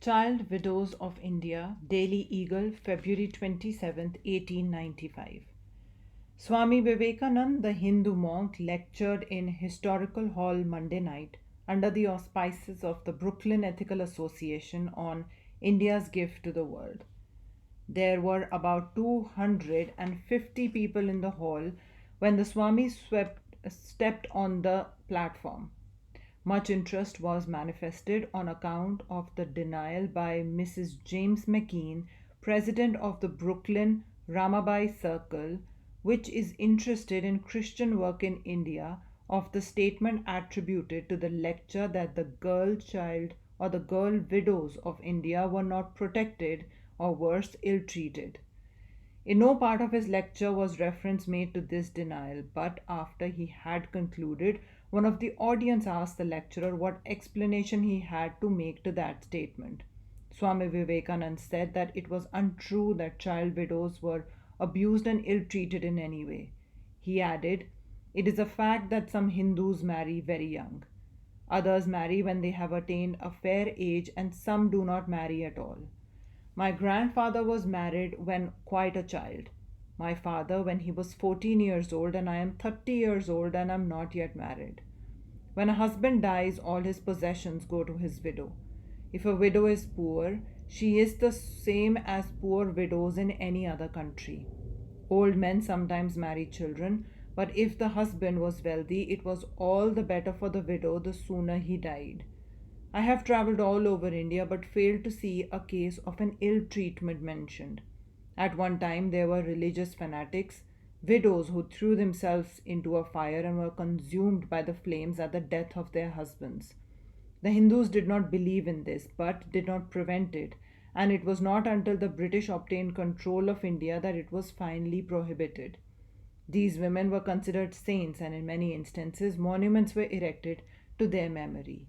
Child Widows of India, Daily Eagle, February 27, 1895. Swami Vivekananda, the Hindu monk, lectured in Historical Hall Monday night under the auspices of the Brooklyn Ethical Association on India's gift to the world. There were about 250 people in the hall when the Swami stepped on the platform. Much interest was manifested on account of the denial by Mrs. James McKean, president of the Brooklyn Ramabai Circle, which is interested in Christian work in India, of the statement attributed to the lecture that the girl child or the girl widows of India were not protected or worse, ill treated. In no part of his lecture was reference made to this denial, but after he had concluded, one of the audience asked the lecturer what explanation he had to make to that statement. Swami Vivekananda said that it was untrue that child widows were abused and ill treated in any way. He added, "It is a fact that some Hindus marry very young. Others marry when they have attained a fair age, and some do not marry at all. My grandfather was married when quite a child. My father when he was 14 years old, and I am 30 years old and am not yet married. When a husband dies, all his possessions go to his widow. If a widow is poor, she is the same as poor widows in any other country. Old men sometimes marry children, but if the husband was wealthy, it was all the better for the widow the sooner he died. I have travelled all over India but failed to see a case of an ill treatment mentioned. At one time there were religious fanatics, widows who threw themselves into a fire and were consumed by the flames at the death of their husbands. The Hindus did not believe in this but did not prevent it, and it was not until the British obtained control of India that it was finally prohibited. These women were considered saints, and in many instances monuments were erected to their memory.